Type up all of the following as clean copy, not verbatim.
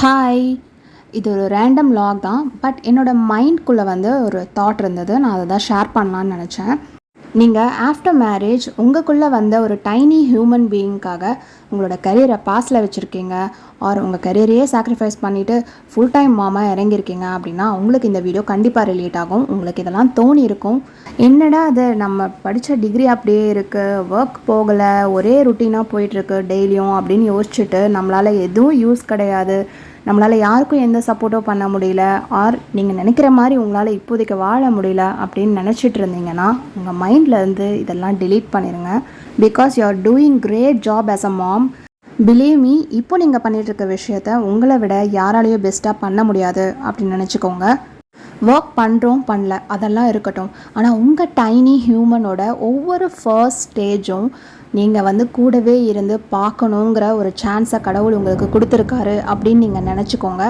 Hi! இது ஒரு random vlog தான். பட் என்னோடய மைண்ட்குள்ளே வந்து ஒரு தாட் இருந்தது. நான் அதை தான் ஷேர் பண்ணலான்னு நினச்சேன். நீங்கள் ஆஃப்டர் மேரேஜ் உங்களுக்குள்ளே வந்த ஒரு டைனி ஹியூமன் பீயிங்காக உங்களோட கரியரை பாஸில் வச்சுருக்கீங்க, ஆர் உங்கள் கரியரையே சாக்ரிஃபைஸ் பண்ணிவிட்டு ஃபுல் டைம் மாமாக இறங்கியிருக்கீங்க அப்படின்னா உங்களுக்கு இந்த வீடியோ கண்டிப்பாக ரிலேட் ஆகும். உங்களுக்கு இதெல்லாம் தோணி இருக்கும், என்னடா அது நம்ம படித்த டிகிரி அப்படியே இருக்குது, ஒர்க் போகலை, ஒரே ருட்டீனாக போயிட்டுருக்கு டெய்லியும் அப்படின்னு யோசிச்சுட்டு நம்மளால் எதுவும் யூஸ் கிடையாது, நம்மளால் யாருக்கும் எந்த சப்போர்ட்டும் பண்ண முடியல, ஆர் நீங்கள் நினைக்கிற மாதிரி உங்களால் இப்போதைக்கு வாழ முடியல அப்படின்னு நினச்சிட்டு இருந்தீங்கன்னா உங்கள் மைண்ட்லேருந்து இதெல்லாம் delete பண்ணிடுங்க. Because you are doing great job as a mom. Believe me, இப்போ நீங்கள் பண்ணிகிட்ருக்க விஷயத்த உங்களை விட யாராலையும் பெஸ்ட்டாக பண்ண முடியாது அப்படின்னு நினச்சிக்கோங்க. ஒர்க் பண்ணுறோம் பண்ணல அதெல்லாம் இருக்கட்டும், ஆனால் உங்கள் டைனி ஹியூமனோட ஒவ்வொரு ஃபர்ஸ்ட் ஸ்டேஜும் நீங்கள் வந்து கூடவே இருந்து பார்க்கணுங்கிற ஒரு சான்ஸை கடவுள் உங்களுக்கு கொடுத்துருக்காரு அப்படின்னு நீங்கள் நினச்சிக்கோங்க.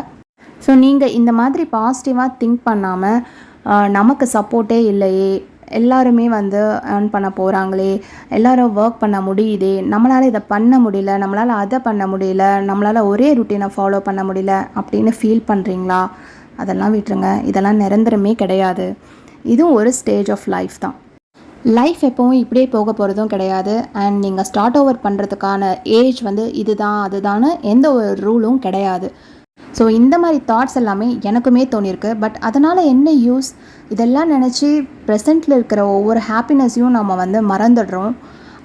ஸோ நீங்கள் இந்த மாதிரி பாசிட்டிவாக திங்க் பண்ணாமல் நமக்கு சப்போர்ட்டே இல்லையே, எல்லாருமே வந்து ஏர்ன் பண்ண போகிறாங்களே, எல்லோரும் ஒர்க் பண்ண முடியுதே, நம்மளால் இதை பண்ண முடியல, நம்மளால் அதை பண்ண முடியல, நம்மளால் ஒரே ருட்டீனை ஃபாலோ பண்ண முடியல அப்படின்னு ஃபீல் பண்ணுறீங்களா? அதெல்லாம் விட்டுருங்க. இதெல்லாம் நிரந்தரமே கிடையாது. இதுவும் ஒரு ஸ்டேஜ் ஆஃப் லைஃப் தான். லைஃப் எப்போவும் இப்படியே போக போகிறதும் கிடையாது. அண்ட் நீங்கள் ஸ்டார்ட் ஓவர் பண்ணுறதுக்கான ஏஜ் வந்து இதுதான் அதுதான்னு எந்த ஒரு ரூலும் கிடையாது. ஸோ இந்த மாதிரி தாட்ஸ் எல்லாமே எனக்குமே தோணியிருக்கு. பட் அதனால் என்ன யூஸ்? இதெல்லாம் நினச்சி ப்ரெசண்ட்டில் இருக்கிற ஒவ்வொரு ஹாப்பினஸையும் நம்ம வந்து மறந்துடுறோம்,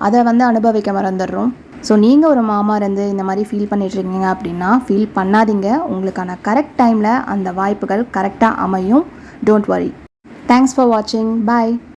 அதை வந்து அனுபவிக்க மறந்துடுறோம். ஸோ நீங்கள் ஒரு மாமா இருந்து இந்த மாதிரி ஃபீல் பண்ணிட்டுருக்கீங்க அப்படின்னா ஃபீல் பண்ணாதீங்க. உங்களுக்கான கரெக்ட் டைமில் அந்த வாய்ப்புகள் கரெக்டாக அமையும். Don't worry. தேங்க்ஸ் ஃபார் வாட்சிங். பாய்.